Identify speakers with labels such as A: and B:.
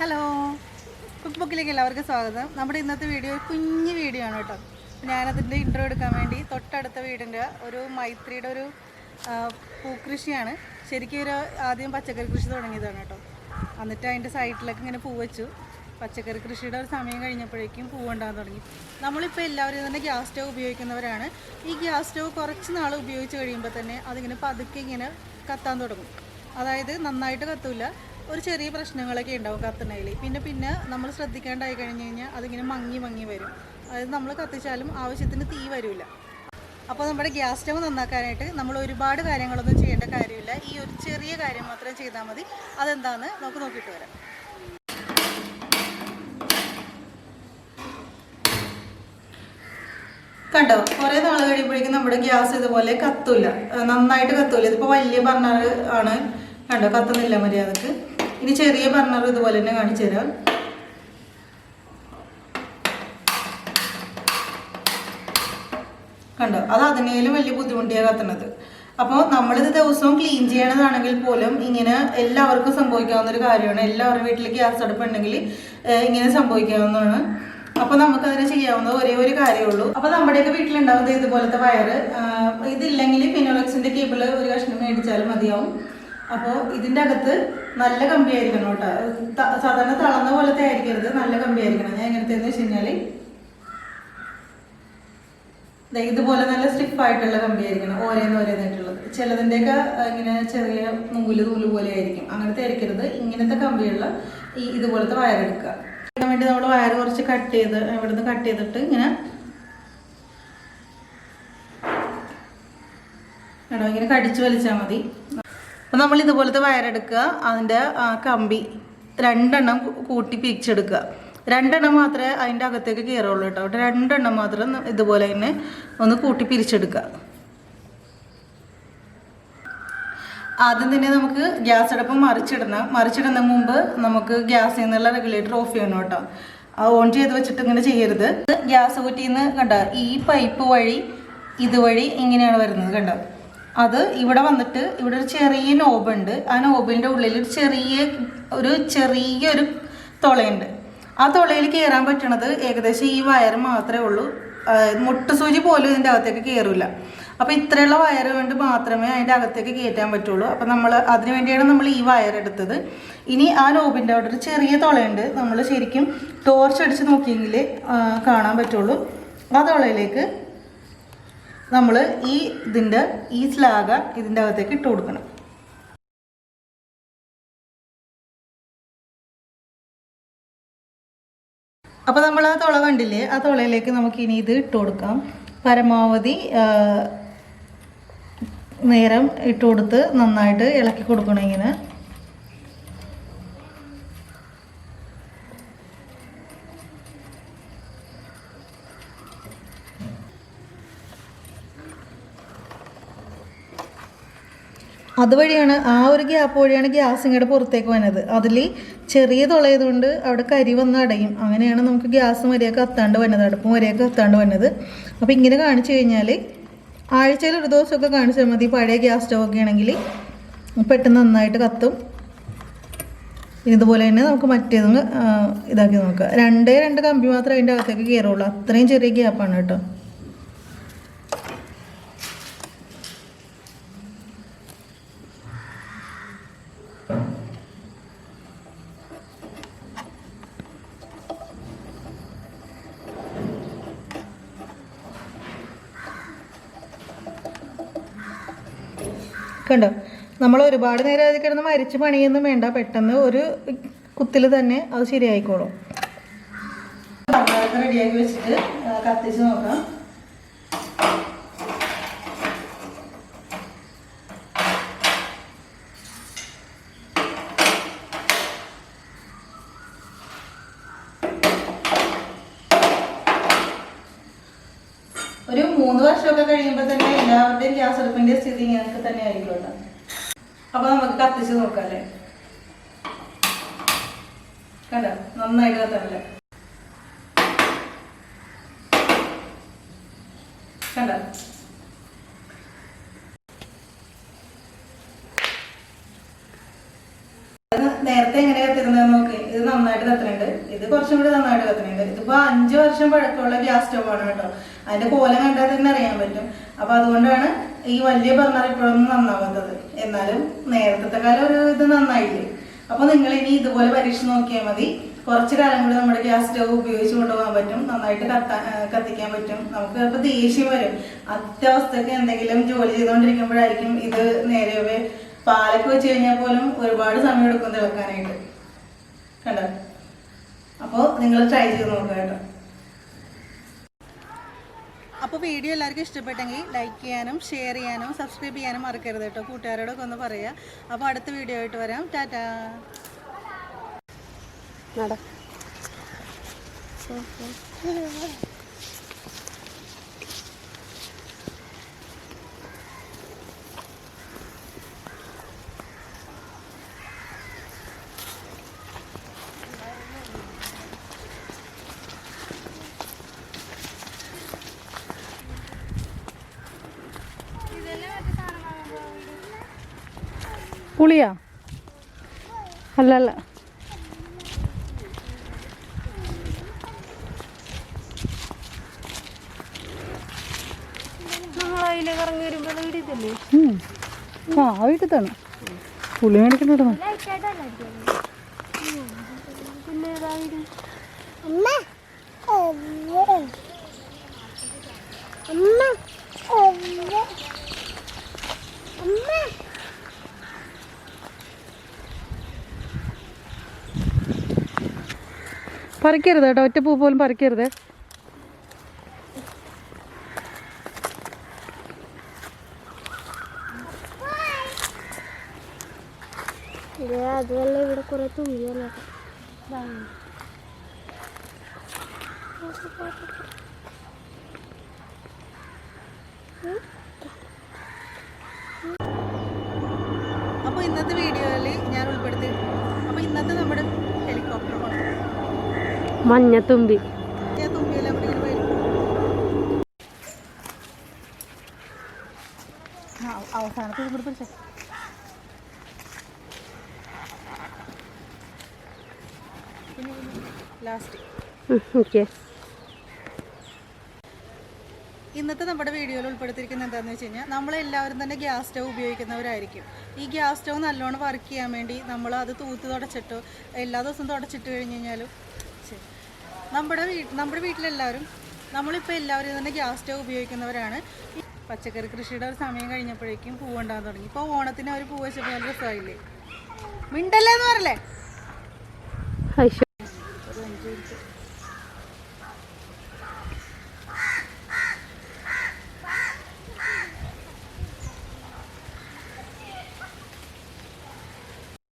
A: Hello, cook ബുക്കിലേക്ക് എല്ലാവർക്കും സ്വാഗതം. നമ്മുടെ ഇന്നത്തെ വീഡിയോ ഒരു കുഞ്ഞു വീഡിയോ ആണ് കേട്ടോ. ഞാനതിൻ്റെ ഇൻട്രോ എടുക്കാൻ വേണ്ടി തൊട്ടടുത്ത വീടിൻ്റെ ഒരു മൈത്രിയുടെ ഒരു പൂക്കൃഷിയാണ്. ശരിക്കും ഒരു ആദ്യം പച്ചക്കറി കൃഷി തുടങ്ങിയതാണ് കേട്ടോ. എന്നിട്ട് അതിൻ്റെ സൈഡിലൊക്കെ ഇങ്ങനെ പൂ വെച്ചു. പച്ചക്കറി കൃഷിയുടെ ഒരു സമയം കഴിഞ്ഞപ്പോഴേക്കും പൂവുണ്ടാകാൻ തുടങ്ങി. നമ്മളിപ്പോൾ എല്ലാവരും തന്നെ ഗ്യാസ് സ്റ്റവ് ഉപയോഗിക്കുന്നവരാണ്. ഈ ഗ്യാസ് സ്റ്റവ് കുറച്ച് നാൾ ഉപയോഗിച്ച് കഴിയുമ്പോൾ തന്നെ അതിങ്ങനെ പതുക്കെ ഇങ്ങനെ കത്താൻ തുടങ്ങും. അതായത് നന്നായിട്ട് കത്തൂല, ഒരു ചെറിയ പ്രശ്നങ്ങളൊക്കെ ഉണ്ടാവും കത്തുന്നതിൽ. പിന്നെ നമ്മൾ ശ്രദ്ധിക്കേണ്ടായി കഴിഞ്ഞ് കഴിഞ്ഞാൽ അതിങ്ങനെ മങ്ങി വരും. അതായത് നമ്മൾ കത്തിച്ചാലും ആവശ്യത്തിന് തീ വരില്ല. അപ്പോൾ നമ്മുടെ ഗ്യാസ് സ്റ്റവ് നന്നാക്കാനായിട്ട് നമ്മൾ ഒരുപാട് കാര്യങ്ങളൊന്നും ചെയ്യേണ്ട കാര്യമില്ല. ഈ ഒരു ചെറിയ കാര്യം മാത്രം ചെയ്താൽ മതി. അതെന്താണെന്ന് നമുക്ക് നോക്കിയിട്ട് വരാം. കണ്ടോ, കുറേ നാൾ കഴിയുമ്പോഴേക്കും നമ്മുടെ ഗ്യാസ് ഇതുപോലെ കത്തൂല, നന്നായിട്ട് കത്തൂല. ഇതിപ്പോൾ വലിയ ബർണർ ആണ്, കണ്ടോ കത്തുന്നില്ല മര്യാദക്ക്. ഇനി ചെറിയ ബർണർ ഇതുപോലെ തന്നെ കാണിച്ചു തരാം. കണ്ടോ, അത് അതിനേലും വലിയ ബുദ്ധിമുട്ടിയാണ് കത്തുന്നത്. അപ്പോൾ നമ്മളിത് ദിവസവും ക്ലീൻ ചെയ്യണതാണെങ്കിൽ പോലും ഇങ്ങനെ എല്ലാവർക്കും സംഭവിക്കാവുന്ന ഒരു കാര്യമാണ്. എല്ലാവരുടെ വീട്ടിൽ ഗ്യാസ് അടുപ്പ് ഉണ്ടെങ്കിൽ ഇങ്ങനെ സംഭവിക്കാവുന്നതാണ്. അപ്പോൾ നമുക്കതിനെ ചെയ്യാവുന്ന ഒരേ ഒരു കാര്യമുള്ളൂ. അപ്പോൾ നമ്മുടെയൊക്കെ വീട്ടിലുണ്ടാവുന്നത് ഇതുപോലത്തെ വയറ്. ഇതില്ലെങ്കിൽ ഫിനോളക്സിൻ്റെ കേബിൾ ഒരു കഷ്ണം മേടിച്ചാലും മതിയാവും. അപ്പോൾ ഇതിൻ്റെ അകത്ത് നല്ല കമ്പി ആയിരിക്കണം കേട്ടോ. സാധാരണ തളർന്ന പോലത്തെ ആയിരിക്കരുത്, നല്ല കമ്പി ആയിരിക്കണം. ഞാൻ എങ്ങനത്തെന്ന് വെച്ച് കഴിഞ്ഞാൽ ഇതുപോലെ നല്ല സ്റ്റിഫായിട്ടുള്ള കമ്പി ആയിരിക്കണം, ഓരോന്നായിട്ടുള്ളത്. ചിലതിൻ്റെയൊക്കെ ഇങ്ങനെ ചെറിയ നൂല് പോലെ ആയിരിക്കും. അങ്ങനത്തെ ആയിരിക്കരുത്. ഇങ്ങനത്തെ കമ്പിയുള്ള ഇതുപോലത്തെ വയറെടുക്കുക. അതിന് വേണ്ടി നമ്മൾ വയർ കുറച്ച് ഇവിടുന്ന് കട്ട് ചെയ്തിട്ട് ഇങ്ങനെ ഇങ്ങനെ കടിച്ചു വലിച്ചാൽ മതി. അപ്പം നമ്മൾ ഇതുപോലത്തെ വയറെടുക്കുക, അതിൻ്റെ കമ്പി രണ്ടെണ്ണം കൂട്ടി പിരിച്ചെടുക്കുക. രണ്ടെണ്ണം മാത്രമേ അതിൻ്റെ അകത്തേക്ക് കയറുള്ളൂ കേട്ടോ. അവിടെ രണ്ടെണ്ണം മാത്രം ഇതുപോലെ തന്നെ ഒന്ന് കൂട്ടി പിരിച്ചെടുക്കുക. ആദ്യം തന്നെ നമുക്ക് ഗ്യാസ് അടുപ്പ് മറിച്ചിടുന്ന മുമ്പ് നമുക്ക് ഗ്യാസിൽ നിന്നുള്ള റെഗുലേറ്റർ ഓഫ് ചെയ്യണം കേട്ടോ. ഓൺ ചെയ്ത് വെച്ചിട്ട് ഇങ്ങനെ ചെയ്യരുത്. ഗ്യാസ് കുറ്റിയിൽ നിന്ന് കണ്ടോ, ഈ പൈപ്പ് വഴി ഇതുവഴി ഇങ്ങനെയാണ് വരുന്നത് കണ്ടോ. അത് ഇവിടെ വന്നിട്ട് ഇവിടെ ഒരു ചെറിയ നോബുണ്ട്. ആ നോബിൻ്റെ ഉള്ളിൽ ഒരു ചെറിയൊരു തുളയുണ്ട്. ആ തുളയിൽ കയറാൻ പറ്റണത് ഏകദേശം ഈ വയർ മാത്രമേ ഉള്ളൂ. മുട്ടുസൂചി പോലും ഇതിൻ്റെ അകത്തേക്ക് കയറില്ല. അപ്പോൾ ഇത്രയുള്ള വയർ കൊണ്ട് മാത്രമേ അതിൻ്റെ അകത്തേക്ക് കയറ്റാൻ പറ്റുള്ളൂ. അപ്പോൾ അതിന് വേണ്ടിയാണ് നമ്മൾ ഈ വയർ എടുത്തത്. ഇനി ആ നോബിൻ്റെ അവിടെ ഒരു ചെറിയ തുളയുണ്ട്. നമ്മൾ ശരിക്കും ടോർച്ച് അടിച്ച് നോക്കിയെങ്കിൽ കാണാൻ പറ്റുള്ളൂ. ആ തുളയിലേക്ക് നമ്മൾ ഈ സ്ലാഗ ഇതിൻ്റെ അകത്തേക്ക് ഇട്ട് കൊടുക്കണം. അപ്പോൾ നമ്മൾ ആ തുള കണ്ടില്ലേ, ആ തുളയിലേക്ക് നമുക്ക് ഇനി ഇത് ഇട്ട് കൊടുക്കാം. പരമാവധി നേരം ഇട്ട് കൊടുത്ത് നന്നായിട്ട് ഇളക്കി കൊടുക്കണം ഇങ്ങനെ. അതുവഴിയാണ്, ആ ഒരു ഗ്യാപ്പ് വഴിയാണ് ഗ്യാസ് ഇങ്ങോട്ട് പുറത്തേക്ക് വന്നത്. അതിൽ ചെറിയ തുളയതുകൊണ്ട് അവിടെ കരി വന്ന് അടയും. അങ്ങനെയാണ് നമുക്ക് ഗ്യാസ് മര്യാദ കത്താണ്ട് വന്നത്, അടുപ്പ് മര്യാദ കത്താണ്ട് വന്നത്. അപ്പോൾ ഇങ്ങനെ കാണിച്ചു കഴിഞ്ഞാൽ ആഴ്ചയിൽ ഒരു ദിവസമൊക്കെ കാണിച്ചാൽ മതി. പഴയ ഗ്യാസ് സ്റ്റവൊക്കെ ആണെങ്കിൽ പെട്ടെന്ന് നന്നായിട്ട് കത്തും. ഇതുപോലെ തന്നെ നമുക്ക് മറ്റേതും ഇതാക്കി നോക്കുക. രണ്ട് കമ്പി മാത്രമേ അതിൻ്റെ അകത്തേക്ക് കയറുള്ളൂ. അത്രയും ചെറിയ ഗ്യാപ്പാണ് കേട്ടോ. കണ്ടോ, നമ്മൾ ഒരുപാട് നേരം അതിൽ കിടന്ന് മരിച്ച് പണിയൊന്നും വേണ്ട. പെട്ടെന്ന് ഒരു കുത്തിൽ തന്നെ അത് ശരിയായിക്കോളും. റെഡിയാക്കി വെച്ചിട്ട് കത്തിച്ച് നോക്കാം. ഒരു 3 വർഷമൊക്കെ കഴിയുമ്പോൾ തന്നെ എല്ലാവരുടെയും ഗ്യാസ് അടുപ്പിൻ്റെ സ്ഥിതി ഇങ്ങനൊക്കെ തന്നെ ആയിരിക്കുമല്ലോ. അപ്പോൾ നമുക്ക് കത്തിച്ച് നോക്കാം അല്ലേ. കണ്ടോ, നന്നായിട്ട് കത്തണല്ലേ. കണ്ടോ, നേരത്തെ എങ്ങനെയാ കത്തിരുന്നത് നോക്കി. ഇത് നന്നായി നന്നായിട്ട് കത്തുന്നുണ്ട്. ഇത് കുറച്ചും കൂടി നന്നായിട്ട് കത്തുന്നുണ്ട്. ഇതിപ്പോ 5 വർഷം പഴക്കമുള്ള ഗ്യാസ് സ്റ്റവ് ആണ് കേട്ടോ. അതിന്റെ കോലം കണ്ടാൽ തന്നെ അറിയാൻ പറ്റും. അപ്പൊ അതുകൊണ്ടാണ് ഈ വലിയ ബർണർ ഇപ്പോഴൊന്നും നന്നാവാത്തത്. എന്നാലും നേരത്തെ കാലം ഒരു ഇത് നന്നായില്ലേ. അപ്പൊ നിങ്ങൾ ഇനി ഇതുപോലെ പരീക്ഷിച്ച് നോക്കിയാൽ മതി. കുറച്ചു കാലം കൂടി നമ്മുടെ ഗ്യാസ് സ്റ്റവ് ഉപയോഗിച്ച് കൊണ്ടുപോകാൻ പറ്റും. നന്നായിട്ട് കത്തിക്കാൻ പറ്റും. നമുക്ക് ചിലപ്പോൾ ദേഷ്യം വരും. അത്യാവസ്ഥക്ക് എന്തെങ്കിലും ജോലി ചെയ്തുകൊണ്ടിരിക്കുമ്പോഴായിരിക്കും ഇത് നേരെ പാലൊക്കെ വെച്ച് കഴിഞ്ഞാൽ പോലും ഒരുപാട് സമയം എടുക്കും തിളക്കാനായിട്ട്. കണ്ടോ? അപ്പോൾ നിങ്ങൾ ട്രൈ ചെയ്ത് നോക്കുക കേട്ടോ. അപ്പോൾ വീഡിയോ എല്ലാവർക്കും ഇഷ്ടപ്പെട്ടെങ്കിൽ ലൈക്ക് ചെയ്യാനും ഷെയർ ചെയ്യാനും സബ്സ്ക്രൈബ് ചെയ്യാനും മറക്കരുത് കേട്ടോ. കൂട്ടുകാരോടൊക്കെ ഒന്ന് പറയുക. അപ്പോൾ അടുത്ത വീഡിയോ ആയിട്ട് വരാം. ടാറ്റാ. പുളിയാ? അല്ലല്ല. ആ വീട്ടിൽ പുളി മേടിക്കണ്ടോ? പറിക്കരുത് കേട്ടോ. ഒറ്റ പൂ പോലും പറിക്കരുത്.
B: അതുപോലെ ഇവിടെ കുറെ തുണിയല്ലോ.
A: അപ്പോൾ ഇന്നത്തെ വീഡിയോയിൽ ഞാൻ ഉൾപ്പെടുത്തി. അപ്പോൾ ഇന്നത്തെ നമ്മുടെ ഹെലികോപ്റ്റർ
B: മഞ്ഞത്തുമ്പി
A: തുമ്പിയെല്ലാം കൂടി ഇങ്ങനെ വരും. അവസാനത്തെ ഇവിടെ പിടിച്ച ലാസ്റ്റ്.
B: ഓക്കെ.
A: ഇന്നത്തെ നമ്മുടെ വീഡിയോയിൽ ഉൾപ്പെടുത്തിയിരിക്കുന്നത് എന്താണെന്ന് വെച്ച് കഴിഞ്ഞാൽ നമ്മളെല്ലാവരും തന്നെ ഗ്യാസ് സ്റ്റവ് ഉപയോഗിക്കുന്നവരായിരിക്കും. ഈ ഗ്യാസ് സ്റ്റവ് നല്ലോണം വർക്ക് ചെയ്യാൻ വേണ്ടി നമ്മൾ അത് തൂത്ത് തുടച്ചിട്ടോ എല്ലാ ദിവസവും തുടച്ചിട്ട് കഴിഞ്ഞ് കഴിഞ്ഞാലും നമ്മുടെ വീട്ടിലെല്ലാവരും നമ്മളിപ്പോൾ എല്ലാവരും തന്നെ ഗ്യാസ് സ്റ്റവ് ഉപയോഗിക്കുന്നവരാണ്. പച്ചക്കറി കൃഷിയുടെ ഒരു സമയം കഴിഞ്ഞപ്പോഴേക്കും പൂവുണ്ടാകാൻ തുടങ്ങി. ഇപ്പോൾ ഓണത്തിന് അവർ പൂ വെച്ചപ്പോൾ നല്ല രസമായില്ലേ? മിണ്ടല്ലേ എന്ന് പറയല്ലേ?